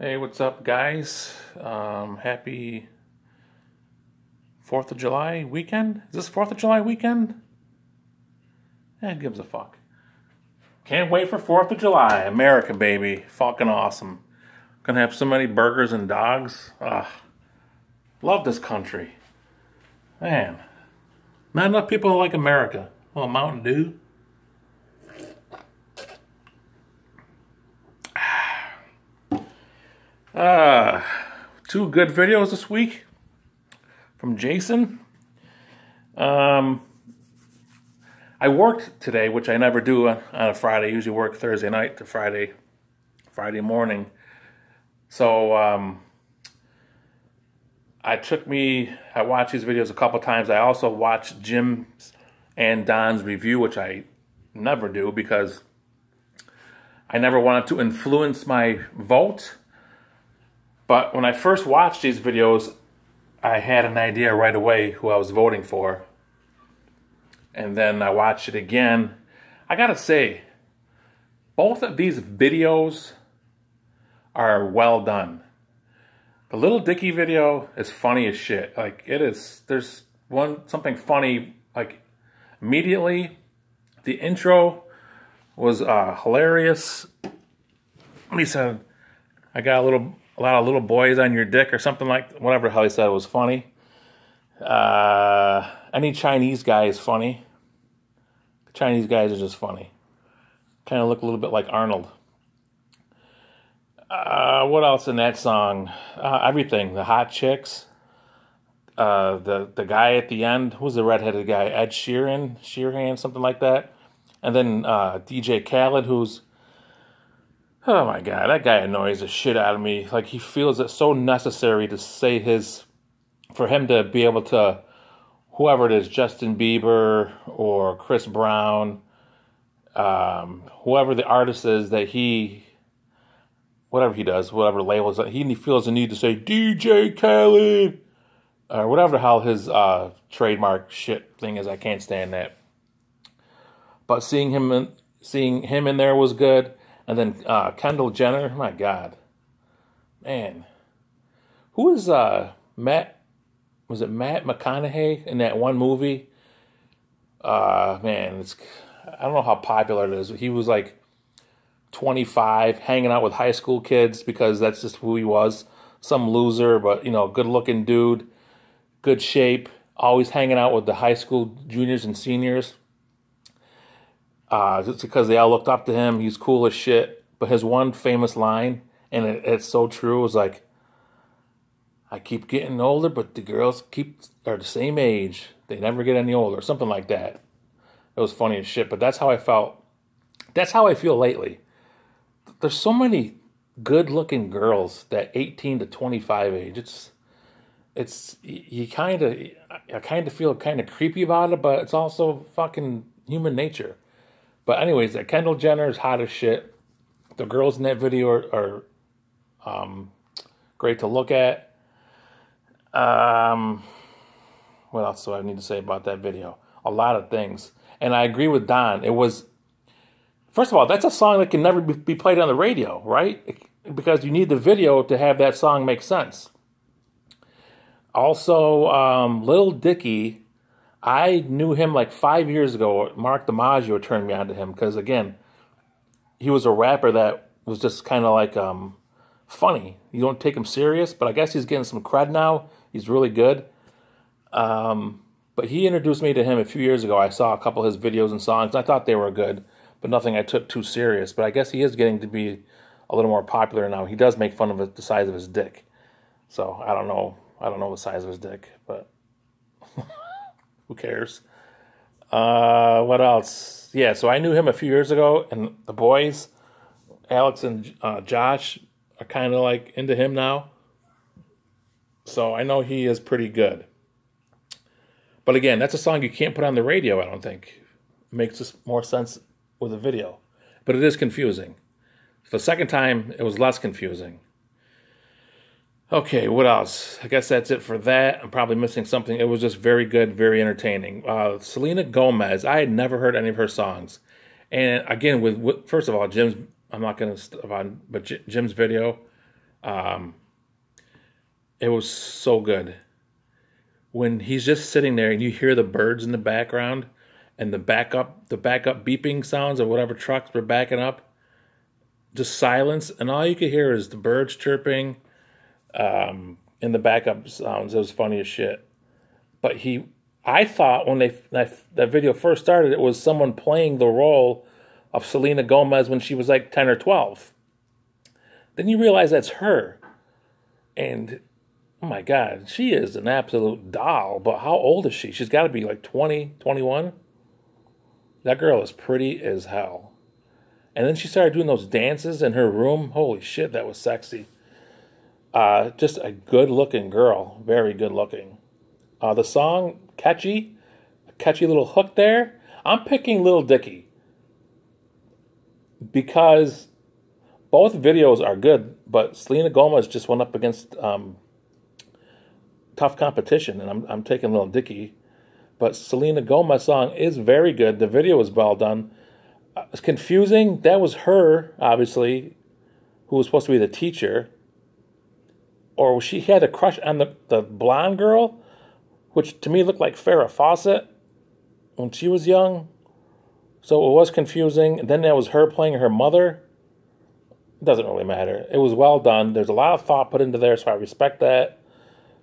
Hey, what's up, guys? Happy 4th of July weekend? Is this 4th of July weekend? Who gives a fuck? Can't wait for 4th of July. America, baby. Fucking awesome. Gonna have so many burgers and dogs. Love this country. Man. Not enough people like America. Well, Mountain Dew. Two good videos this week from Jason. I worked today, which I never do on a Friday. I usually work Thursday night to Friday morning. So I watched these videos a couple times. I also watched Jim's and Don's review, which I never do because I never wanted to influence my vote. But when I first watched these videos, I had an idea right away who I was voting for. And then I watched it again. I gotta say, both of these videos are well done. The little Dicky video is funny as shit. Like, it is, there's something funny, like, immediately. The intro was hilarious. He said, I got a lot of little boys on your dick or something like, whatever the hell he said was funny. Any Chinese guy is funny. The Chinese guys are just funny. Kind of look a little bit like Arnold. What else in that song? Everything. The hot chicks. The guy at the end. Who's the redheaded guy? Ed Sheeran, something like that. And then DJ Khaled, who's... Oh my God, that guy annoys the shit out of me. Like, he feels it so necessary to say for him to be able to, whoever it is, Justin Bieber or Chris Brown, whoever the artist is that whatever he does, whatever labels, he feels the need to say DJ Khaled, or whatever the hell his trademark shit thing is. I can't stand that. But seeing him in there was good. And then Kendall Jenner, my God, man, who is Matt? Was it Matt McConaughey in that one movie? Man, I don't know how popular it is. He was like 25, hanging out with high school kids because that's just who he was. Some loser, but good looking dude, good shape, always hanging out with the high school juniors and seniors. Just because they all looked up to him. He's cool as shit. But his one famous line, and it's so true, was like, I keep getting older, but the girls are the same age. They never get any older. Something like that. It was funny as shit, but that's how I felt. That's how I feel lately. There's so many good-looking girls that 18 to 25 age. I kind of feel kind of creepy about it, but it's also fucking human nature. But anyways, Kendall Jenner is hot as shit. The girls in that video are great to look at. What else do I need to say about that video? A lot of things. And I agree with Don. First of all, that's a song that can never be played on the radio, right? Because you need the video to have that song make sense. Also, Lil Dicky, I knew him like 5 years ago. Mark DiMaggio turned me on to him because, again, he was a rapper that was just kind of like funny. You don't take him serious, but I guess he's getting some cred now. He's really good. But he introduced me to him a few years ago. I saw a couple of his videos and songs. And I thought they were good, but nothing I took too serious. But I guess he is getting to be a little more popular now. He does make fun of the size of his dick. So I don't know the size of his dick, but... Who cares? What else? Yeah, so I knew him a few years ago, and the boys, Alex and Josh, are kind of like into him now. So I know he is pretty good. But again, that's a song you can't put on the radio, I don't think. It makes just more sense with a video. But it is confusing. The second time, it was less confusing. Okay, what else? I guess that's it for that. I'm probably missing something. It was just very good, very entertaining. Selena Gomez, I had never heard any of her songs. And again, first of all, I'm not going to stop on, but Jim's video, Um, it was so good. When he's just sitting there and you hear the birds in the background and the backup beeping sounds of whatever trucks were backing up, just silence, and all you could hear is the birds chirping, and the backup sounds. It was funny as shit. But I thought when that video first started, it was someone playing the role of Selena Gomez when she was like 10 or 12. Then you realize that's her. And, oh my God, she is an absolute doll. But how old is she? She's got to be like 20, 21. That girl is pretty as hell. And then she started doing those dances in her room. Holy shit, that was sexy. Just a good-looking girl. Very good-looking. The song, catchy. A catchy little hook there. I'm picking Lil Dicky because both videos are good, but Selena Gomez just went up against tough competition, and I'm taking Lil Dicky. But Selena Gomez song is very good. The video is well done. It's confusing. That was her, obviously, who was supposed to be the teacher. Or she had a crush on the blonde girl, which to me looked like Farrah Fawcett when she was young. So it was confusing. And then that was her playing her mother. It doesn't really matter. It was well done. There's a lot of thought put into there, so I respect that.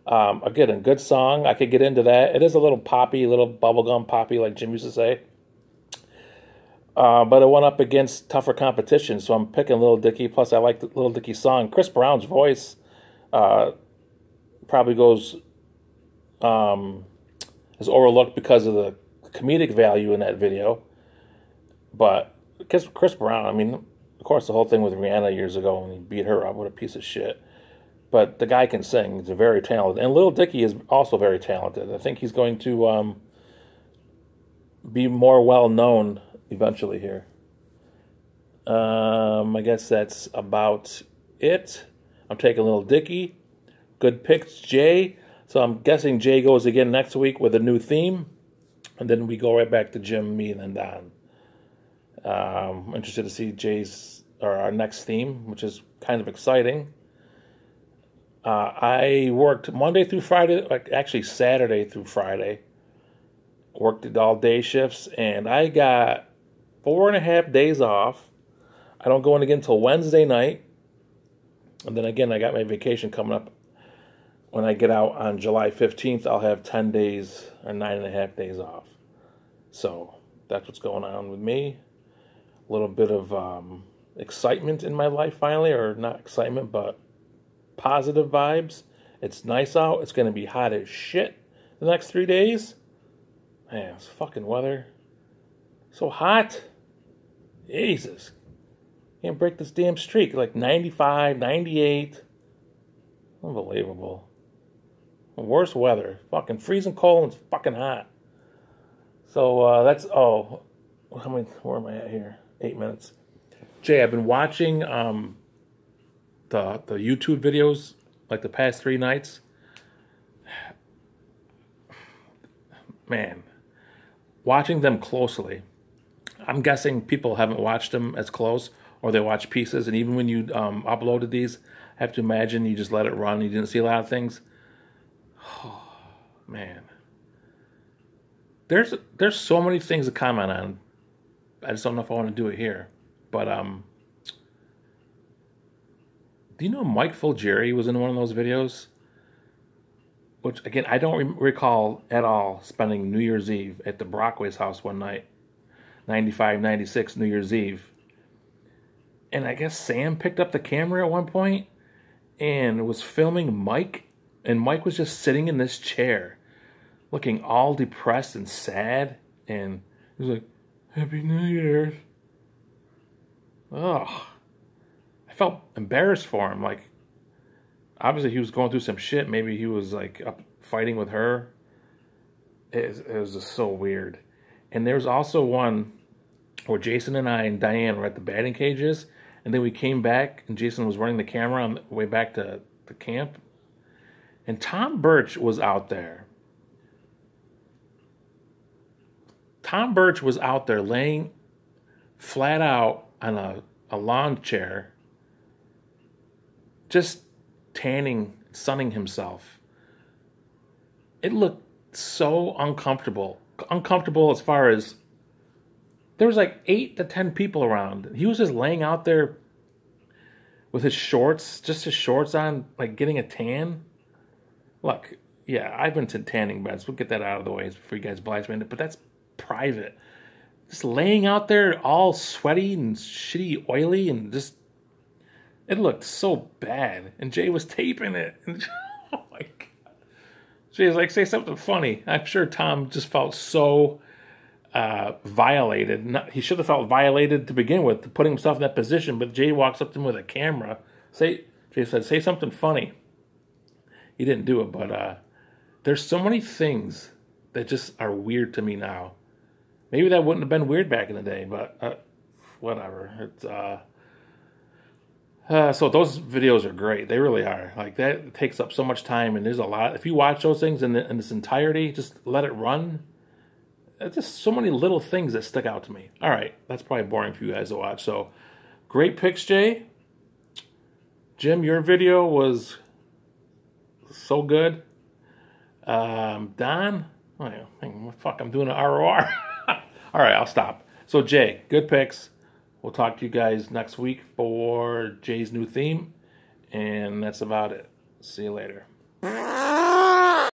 Again, a good song. I could get into that. It is a little poppy, a little bubblegum poppy, like Jim used to say. But it went up against tougher competition, so I'm picking Lil Dicky. Plus, I like the Lil Dicky song. Chris Brown's voice probably goes is overlooked because of the comedic value in that video. But Chris Brown, I mean, of course, the whole thing with Rihanna years ago when he beat her up, what a piece of shit. But the guy can sing. He's very talented. And Lil Dicky is also very talented. I think he's going to be more well-known eventually here. I guess that's about it. I'm taking Lil Dicky. Good picks, Jay. So I'm guessing Jay goes again next week with a new theme. And then we go right back to Jim, me, and then Don. I'm interested to see our next theme, which is kind of exciting. I worked Monday through Friday, actually Saturday through Friday. Worked all day shifts, and I got 4.5 days off. I don't go in again until Wednesday night. And then again, I got my vacation coming up. When I get out on July 15th, I'll have 10 days or 9.5 days off. So that's what's going on with me. A little bit of excitement in my life finally, or not excitement, but positive vibes. It's nice out. It's going to be hot as shit the next 3 days. Man, it's fucking weather. So hot. Jesus. Can't break this damn streak. Like 95, 98. Unbelievable. Worst weather. Fucking freezing cold and it's fucking hot. So that's, where am I at here? 8 minutes. Jay, I've been watching the YouTube videos like the past 3 nights. Man, watching them closely. I'm guessing people haven't watched them as close, or they watch pieces. And even when you uploaded these, I have to imagine you just let it run. You didn't see a lot of things. Oh, man. There's so many things to comment on. I just don't know if I want to do it here. But do you know Mike Fulgeri was in one of those videos? Which, again, I don't recall at all spending New Year's Eve at the Brockway's house one night. 95, 96 New Year's Eve. And I guess Sam picked up the camera at one point and was filming Mike. And Mike was just sitting in this chair, looking all depressed and sad. And he was like, Happy New Year's. Ugh. I felt embarrassed for him. Like, obviously he was going through some shit. Maybe he was like up fighting with her. It was just so weird. And there's also one where Jason and I and Diane were at the batting cages, and then we came back, and Jason was running the camera on the way back to the camp, and Tom Birch was out there. Tom Birch was out there laying flat out on a lawn chair, just sunning himself. It looked so uncomfortable. Uncomfortable as far as there was like 8 to 10 people around. He was just laying out there with his shorts, just his shorts on, like getting a tan. Look, yeah, I've been to tanning beds. We'll get that out of the way before you guys blaspheme it, but that's private. Just laying out there all sweaty and shitty, oily, and just, it looked so bad. And Jay was taping it. And, oh my God. Jay's like, say something funny. I'm sure Tom just felt so violated. He should have felt violated to begin with, putting himself in that position, but Jay walks up to him with a camera. Jay said, say something funny. He didn't do it, but there's so many things that just are weird to me now. Maybe that wouldn't have been weird back in the day, but whatever. It's so those videos are great. They really are. Like, that takes up so much time, and there's a lot. If you watch those things in its entirety, just let it run. There's just so many little things that stick out to me. All right, that's probably boring for you guys to watch. So, great picks, Jay. Jim, your video was so good. Don, fuck, I'm doing an ROR. All right, I'll stop. So, Jay, good picks. We'll talk to you guys next week for Jay's new theme. And that's about it. See you later.